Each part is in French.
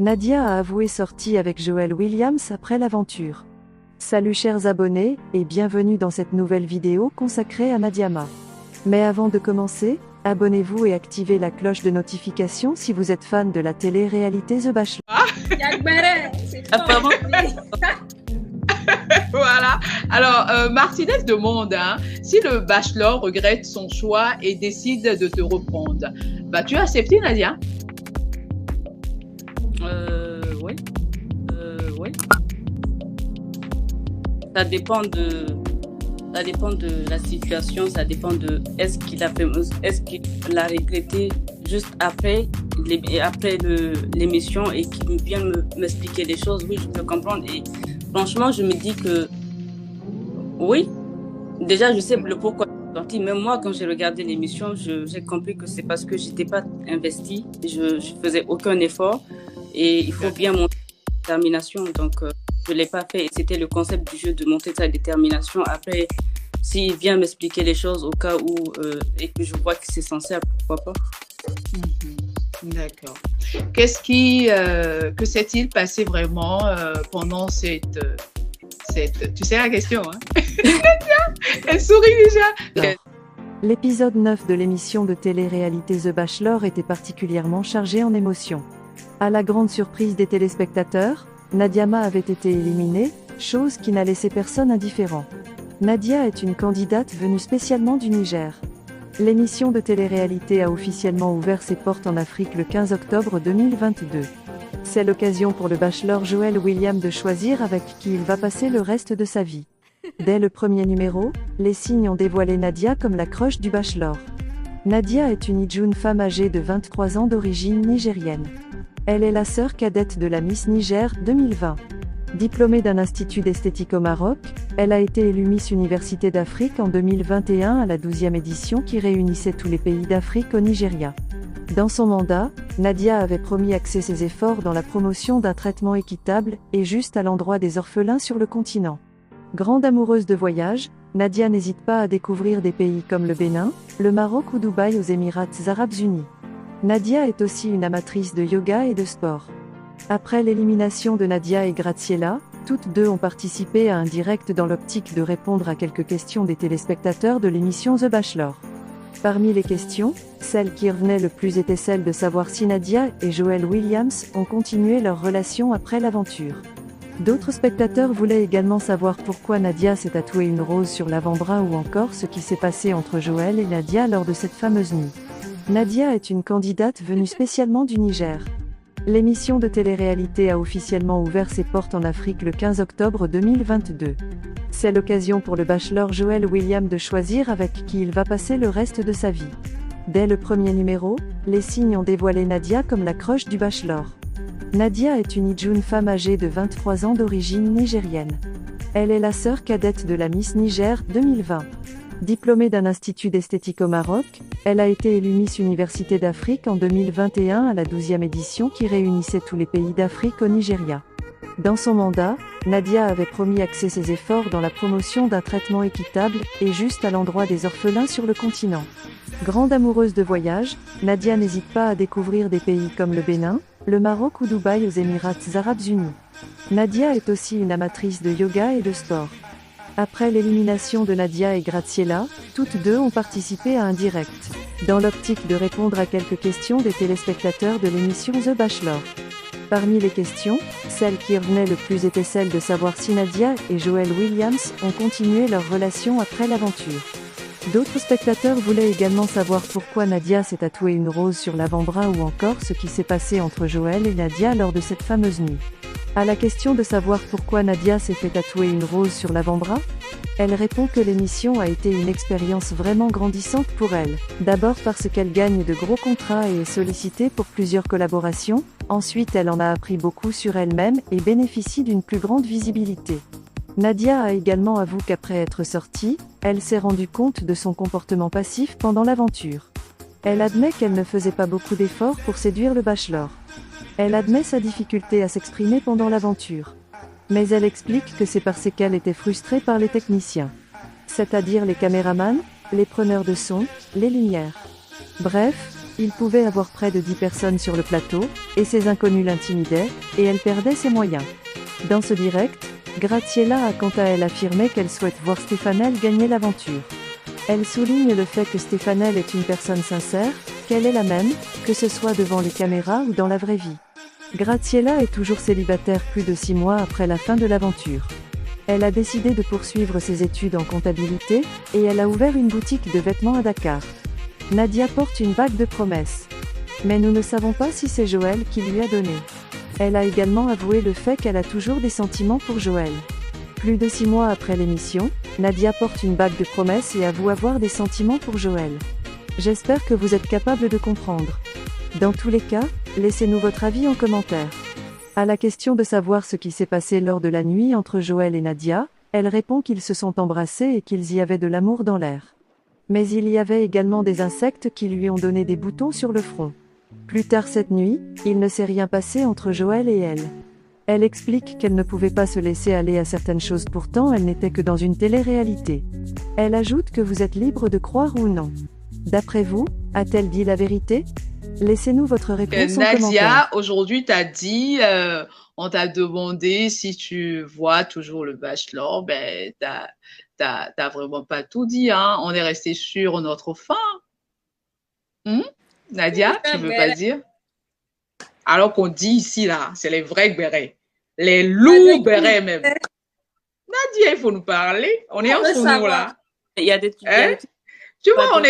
Nadia a avoué sortie avec Joel Williams après l'aventure. Salut chers abonnés, et bienvenue dans cette nouvelle vidéo consacrée à Nadiama. Mais avant de commencer, abonnez-vous et activez la cloche de notification si vous êtes fan de la télé-réalité The Bachelor. Voilà. Alors, Martinez demande si le Bachelor regrette son choix et décide de te reprendre. Bah, tu as accepté, Nadia? Oui. Oui. Ça dépend de la situation, ça dépend de est-ce qu'il l'a regretté juste après l'émission et qu'il vient m'expliquer les choses. Oui, je peux comprendre. Et franchement, je me dis que oui, déjà je sais le pourquoi je suis sortie. Même moi, quand j'ai regardé l'émission, j'ai compris que c'est parce que j'étais pas investie, je faisais aucun effort et il faut bien monter sa détermination. Donc je l'ai pas fait et c'était le concept du jeu de monter sa détermination. Après, s'il vient m'expliquer les choses au cas où et que je vois que c'est sincère, pourquoi pas. D'accord. Que s'est-il passé vraiment pendant cette... Tu sais la question, hein? Elle sourit déjà. L'épisode 9 de l'émission de télé-réalité The Bachelor était particulièrement chargé en émotions. À la grande surprise des téléspectateurs, Nadiama avait été éliminée, chose qui n'a laissé personne indifférent. Nadia est une candidate venue spécialement du Niger. L'émission de télé-réalité a officiellement ouvert ses portes en Afrique le 15 octobre 2022. C'est l'occasion pour le Bachelor Joel Williams de choisir avec qui il va passer le reste de sa vie. Dès le premier numéro, les signes ont dévoilé Nadia comme la crush du Bachelor. Nadia est une Ijoune femme âgée de 23 ans d'origine nigérienne. Elle est la sœur cadette de la Miss Niger 2020. Diplômée d'un institut d'esthétique au Maroc, elle a été élue Miss Université d'Afrique en 2021 à la 12e édition qui réunissait tous les pays d'Afrique au Nigeria. Dans son mandat, Nadia avait promis axer ses efforts dans la promotion d'un traitement équitable et juste à l'endroit des orphelins sur le continent. Grande amoureuse de voyage, Nadia n'hésite pas à découvrir des pays comme le Bénin, le Maroc ou Dubaï aux Émirats arabes unis. Nadia est aussi une amatrice de yoga et de sport. Après l'élimination de Nadia et Graziella, toutes deux ont participé à un direct dans l'optique de répondre à quelques questions des téléspectateurs de l'émission The Bachelor. Parmi les questions, celle qui revenait le plus était celle de savoir si Nadia et Joel Williams ont continué leur relation après l'aventure. D'autres spectateurs voulaient également savoir pourquoi Nadia s'est tatouée une rose sur l'avant-bras ou encore ce qui s'est passé entre Joel et Nadia lors de cette fameuse nuit. Nadia est une candidate venue spécialement du Niger. L'émission de télé-réalité a officiellement ouvert ses portes en Afrique le 15 octobre 2022. C'est l'occasion pour le Bachelor Joel Williams de choisir avec qui il va passer le reste de sa vie. Dès le premier numéro, les signes ont dévoilé Nadia comme la crush du Bachelor. Nadia est une Ijoune femme âgée de 23 ans d'origine nigérienne. Elle est la sœur cadette de la Miss Niger 2020. Diplômée d'un institut d'esthétique au Maroc, elle a été élue Miss Université d'Afrique en 2021 à la 12e édition qui réunissait tous les pays d'Afrique au Nigeria. Dans son mandat, Nadia avait promis axer ses efforts dans la promotion d'un traitement équitable et juste à l'endroit des orphelins sur le continent. Grande amoureuse de voyage, Nadia n'hésite pas à découvrir des pays comme le Bénin, le Maroc ou Dubaï aux Émirats arabes unis. Nadia est aussi une amatrice de yoga et de sport. Après l'élimination de Nadia et Graziella, toutes deux ont participé à un direct, dans l'optique de répondre à quelques questions des téléspectateurs de l'émission The Bachelor. Parmi les questions, celle qui revenait le plus était celle de savoir si Nadia et Joel Williams ont continué leur relation après l'aventure. D'autres spectateurs voulaient également savoir pourquoi Nadia s'est tatouée une rose sur l'avant-bras ou encore ce qui s'est passé entre Joel et Nadia lors de cette fameuse nuit. À la question de savoir pourquoi Nadia s'est fait tatouer une rose sur l'avant-bras, elle répond que l'émission a été une expérience vraiment grandissante pour elle. D'abord parce qu'elle gagne de gros contrats et est sollicitée pour plusieurs collaborations, ensuite elle en a appris beaucoup sur elle-même et bénéficie d'une plus grande visibilité. Nadia a également avoué qu'après être sortie, elle s'est rendue compte de son comportement passif pendant l'aventure. Elle admet qu'elle ne faisait pas beaucoup d'efforts pour séduire le Bachelor. Elle admet sa difficulté à s'exprimer pendant l'aventure. Mais elle explique que c'est parce qu'elle était frustrée par les techniciens. C'est-à-dire les caméramans, les preneurs de son, les lumières. Bref, Il pouvait avoir près de 10 personnes sur le plateau, et ces inconnus l'intimidaient, et elle perdait ses moyens. Dans ce direct, Graziella a quant à elle affirmé qu'elle souhaite voir Stefanel gagner l'aventure. Elle souligne le fait que Stefanel est une personne sincère, qu'elle est la même, que ce soit devant les caméras ou dans la vraie vie. Graziella est toujours célibataire plus de 6 mois après la fin de l'aventure. Elle a décidé de poursuivre ses études en comptabilité, et elle a ouvert une boutique de vêtements à Dakar. Nadia porte une bague de promesse. Mais nous ne savons pas si c'est Joël qui lui a donné. Elle a également avoué le fait qu'elle a toujours des sentiments pour Joël. Plus de 6 mois après l'émission, Nadia porte une bague de promesse et avoue avoir des sentiments pour Joël. J'espère que vous êtes capable de comprendre. Dans tous les cas, laissez-nous votre avis en commentaire. À la question de savoir ce qui s'est passé lors de la nuit entre Joël et Nadia, elle répond qu'ils se sont embrassés et qu'ils y avaient de l'amour dans l'air. Mais il y avait également des insectes qui lui ont donné des boutons sur le front. Plus tard cette nuit, il ne s'est rien passé entre Joël et elle. Elle explique qu'elle ne pouvait pas se laisser aller à certaines choses, pourtant elle n'était que dans une télé-réalité. Elle ajoute que vous êtes libre de croire ou non. D'après vous, a-t-elle dit la vérité? Laissez-nous votre réponse en commentaire. Nadia, aujourd'hui, t'as dit, on t'a demandé si tu vois toujours le Bachelor, ben, t'as vraiment pas tout dit, hein. On est resté sur notre fin. Nadia, tu veux pas dire? Alors qu'on dit ici, là, c'est les vrais bérets. Les lourds bérets même. Nadia, il faut nous parler. On est entre nous, là. Il y a des trucs. Hein? Tu vois,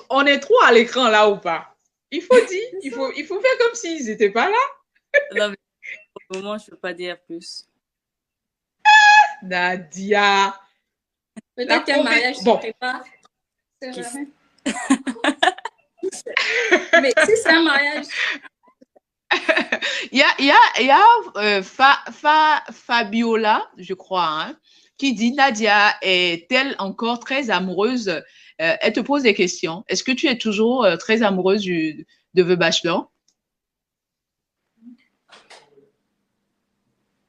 on est trop à l'écran, là, ou pas? Il faut dire, il faut faire comme s'ils n'étaient pas là. Non, mais au moment, je ne peux pas dire plus. Nadia. Peut-être qu'un mariage ne se prépare. Mais si c'est un mariage. Il y a Fabiola, je crois, hein, qui dit Nadia est-elle encore très amoureuse? Elle te pose des questions. Est-ce que tu es toujours très amoureuse de The Bachelor?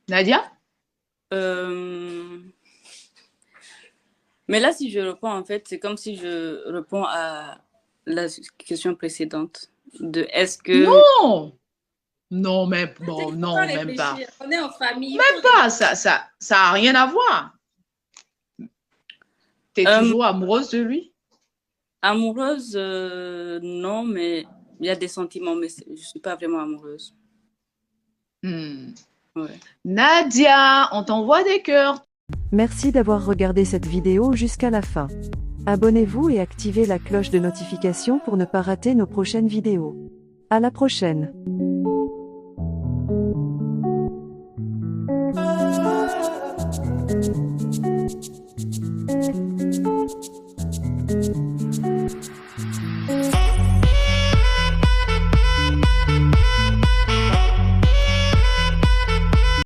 Nadia? Mais là, si je réponds, en fait, c'est comme si je réponds à la question précédente. De est-ce que... Non! Non, mais bon, non, même pas. On est en famille. Même pas, ça a rien à voir. Tu es toujours amoureuse de lui? Amoureuse, non, mais il y a des sentiments, mais je ne suis pas vraiment amoureuse. Ouais. Nadia, on t'envoie des cœurs. Merci d'avoir regardé cette vidéo jusqu'à la fin. Abonnez-vous et activez la cloche de notification pour ne pas rater nos prochaines vidéos. À la prochaine. Hey.